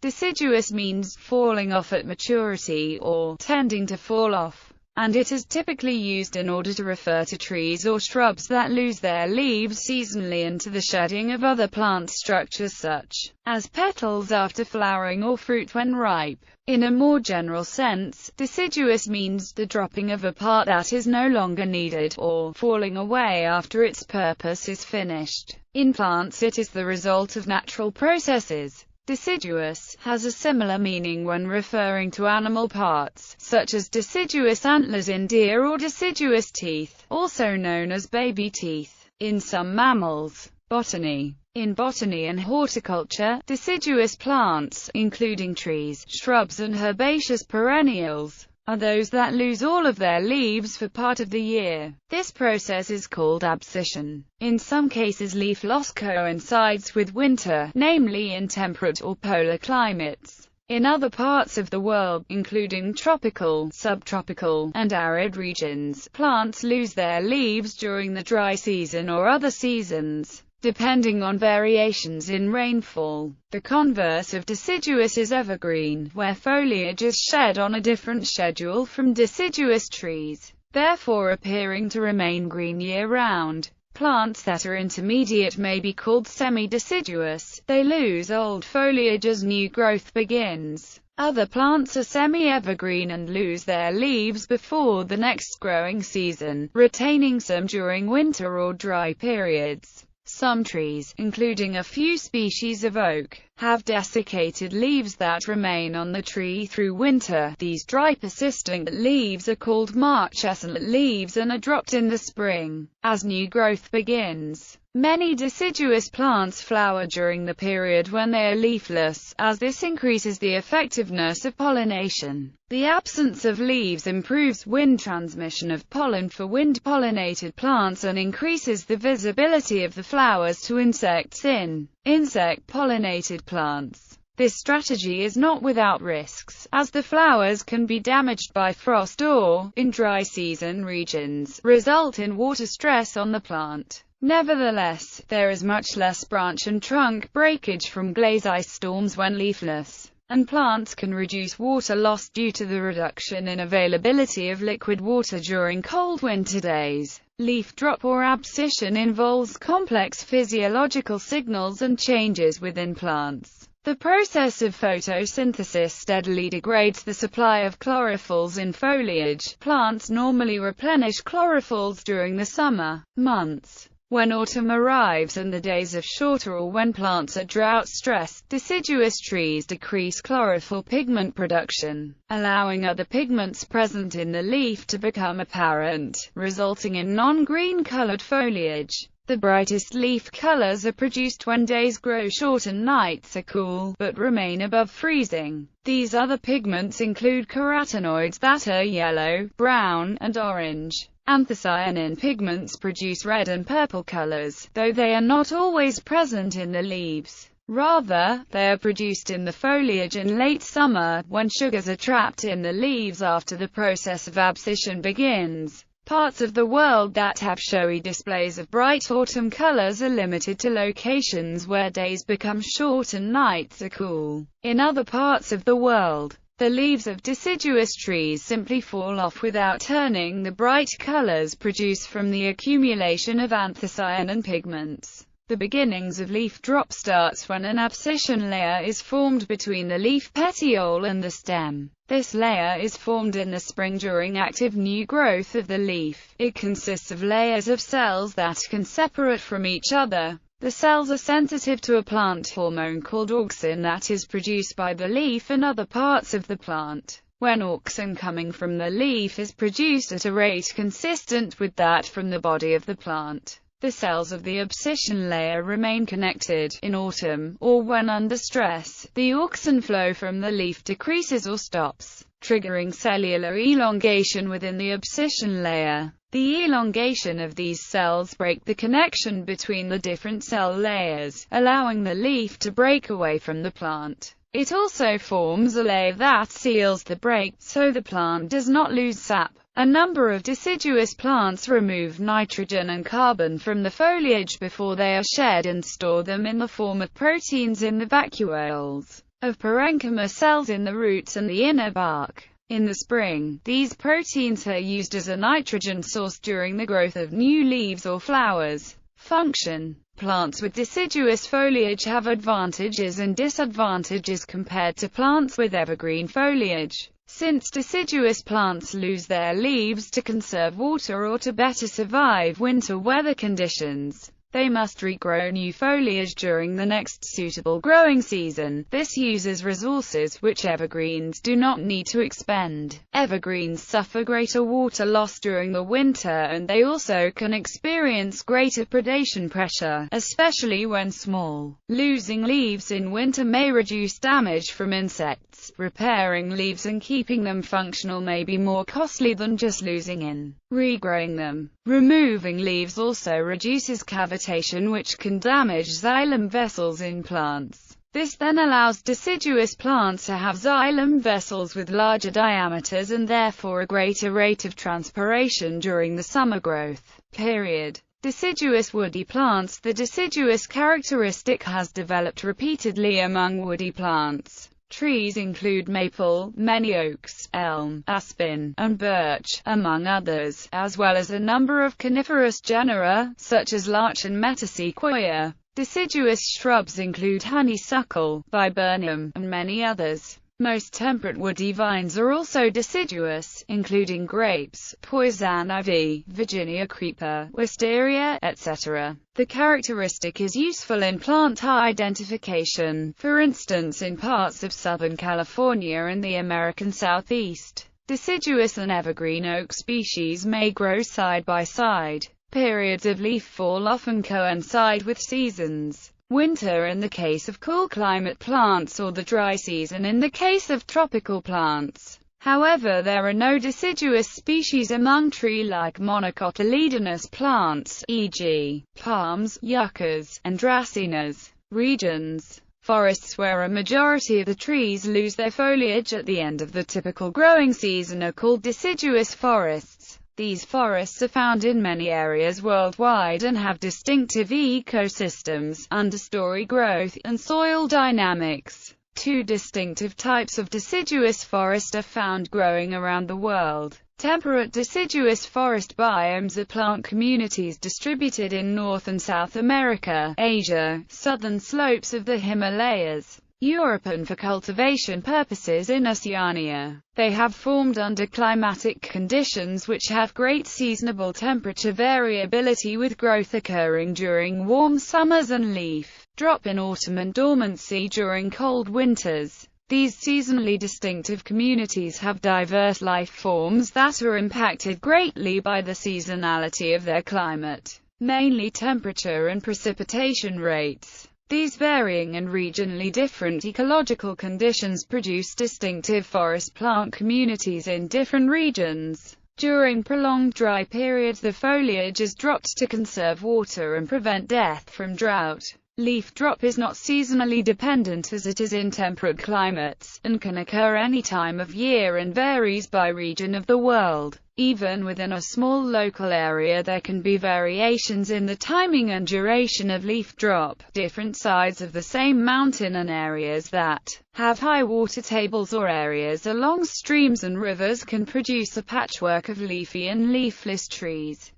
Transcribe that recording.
Deciduous means falling off at maturity, or tending to fall off, and it is typically used in order to refer to trees or shrubs that lose their leaves seasonally and to the shedding of other plant structures such as petals after flowering or fruit when ripe. In a more general sense, deciduous means the dropping of a part that is no longer needed, or falling away after its purpose is finished. In plants, it is the result of natural processes. Deciduous has a similar meaning when referring to animal parts, such as deciduous antlers in deer or deciduous teeth, also known as baby teeth, in some mammals. Botany. In botany and horticulture, deciduous plants, including trees, shrubs and herbaceous perennials, are those that lose all of their leaves for part of the year. This process is called abscission. In some cases, leaf loss coincides with winter, namely in temperate or polar climates. In other parts of the world, including tropical, subtropical, and arid regions, plants lose their leaves during the dry season or other seasons, depending on variations in rainfall. The converse of deciduous is evergreen, where foliage is shed on a different schedule from deciduous trees, therefore appearing to remain green year-round. Plants that are intermediate may be called semi-deciduous. They lose old foliage as new growth begins. Other plants are semi-evergreen and lose their leaves before the next growing season, retaining some during winter or dry periods. Some trees, including a few species of oak, have desiccated leaves that remain on the tree through winter. These dry persistent leaves are called marchescent leaves and are dropped in the spring, as new growth begins. Many deciduous plants flower during the period when they are leafless, as this increases the effectiveness of pollination. The absence of leaves improves wind transmission of pollen for wind-pollinated plants and increases the visibility of the flowers to insects in insect-pollinated plants. This strategy is not without risks, as the flowers can be damaged by frost or, in dry season regions, result in water stress on the plant. Nevertheless, there is much less branch and trunk breakage from glaze ice storms when leafless, and plants can reduce water loss due to the reduction in availability of liquid water during cold winter days. Leaf drop or abscission involves complex physiological signals and changes within plants. The process of photosynthesis steadily degrades the supply of chlorophylls in foliage. Plants normally replenish chlorophylls during the summer months. When autumn arrives and the days are shorter, or when plants are drought-stressed, deciduous trees decrease chlorophyll pigment production, allowing other pigments present in the leaf to become apparent, resulting in non-green colored foliage. The brightest leaf colors are produced when days grow short and nights are cool, but remain above freezing. These other pigments include carotenoids that are yellow, brown, and orange. Anthocyanin pigments produce red and purple colors, though they are not always present in the leaves. Rather, they are produced in the foliage in late summer, when sugars are trapped in the leaves after the process of abscission begins. Parts of the world that have showy displays of bright autumn colors are limited to locations where days become short and nights are cool. In other parts of the world, the leaves of deciduous trees simply fall off without turning the bright colors produced from the accumulation of anthocyanin pigments. The beginnings of leaf drop starts when an abscission layer is formed between the leaf petiole and the stem. This layer is formed in the spring during active new growth of the leaf. It consists of layers of cells that can separate from each other. The cells are sensitive to a plant hormone called auxin that is produced by the leaf and other parts of the plant. When auxin coming from the leaf is produced at a rate consistent with that from the body of the plant, the cells of the abscission layer remain connected. In autumn, or when under stress, the auxin flow from the leaf decreases or stops, triggering cellular elongation within the abscission layer. The elongation of these cells break the connection between the different cell layers, allowing the leaf to break away from the plant. It also forms a layer that seals the break, so the plant does not lose sap. A number of deciduous plants remove nitrogen and carbon from the foliage before they are shed and store them in the form of proteins in the vacuoles. of parenchyma cells in the roots and the inner bark. In the spring, these proteins are used as a nitrogen source during the growth of new leaves or flowers. Function. Plants with deciduous foliage have advantages and disadvantages compared to plants with evergreen foliage. Since deciduous plants lose their leaves to conserve water or to better survive winter weather conditions, they must regrow new foliage during the next suitable growing season. This uses resources which evergreens do not need to expend. Evergreens suffer greater water loss during the winter, and they also can experience greater predation pressure, especially when small. Losing leaves in winter may reduce damage from insects. Repairing leaves and keeping them functional may be more costly than just losing in regrowing them. Removing leaves also reduces cavitation, which can damage xylem vessels in plants. This then allows deciduous plants to have xylem vessels with larger diameters and therefore a greater rate of transpiration during the summer growth period. Deciduous woody plants. The deciduous characteristic has developed repeatedly among woody plants. Trees include maple, many oaks, elm, aspen, and birch, among others, as well as a number of coniferous genera, such as larch and metasequoia. Deciduous shrubs include honeysuckle, viburnum, and many others. Most temperate woody vines are also deciduous, including grapes, poison ivy, Virginia creeper, wisteria, etc. The characteristic is useful in plant identification, for instance in parts of Southern California and the American Southeast. Deciduous and evergreen oak species may grow side by side. Periods of leaf fall often coincide with seasons. Winter in the case of cool climate plants, or the dry season in the case of tropical plants. However, there are no deciduous species among tree-like monocotyledonous plants, e.g., palms, yuccas, and dracaenas. Regions. Forests where a majority of the trees lose their foliage at the end of the typical growing season are called deciduous forests. These forests are found in many areas worldwide and have distinctive ecosystems, understory growth, and soil dynamics. Two distinctive types of deciduous forest are found growing around the world. Temperate deciduous forest biomes are plant communities distributed in North and South America, Asia, southern slopes of the Himalayas, Europe, and for cultivation purposes in Oceania. They have formed under climatic conditions which have great seasonable temperature variability, with growth occurring during warm summers and leaf drop in autumn and dormancy during cold winters. These seasonally distinctive communities have diverse life forms that are impacted greatly by the seasonality of their climate, mainly temperature and precipitation rates. These varying and regionally different ecological conditions produce distinctive forest plant communities in different regions. During prolonged dry periods, the foliage is dropped to conserve water and prevent death from drought. Leaf drop is not seasonally dependent as it is in temperate climates, and can occur any time of year and varies by region of the world. Even within a small local area, there can be variations in the timing and duration of leaf drop. Different sides of the same mountain and areas that have high water tables or areas along streams and rivers can produce a patchwork of leafy and leafless trees.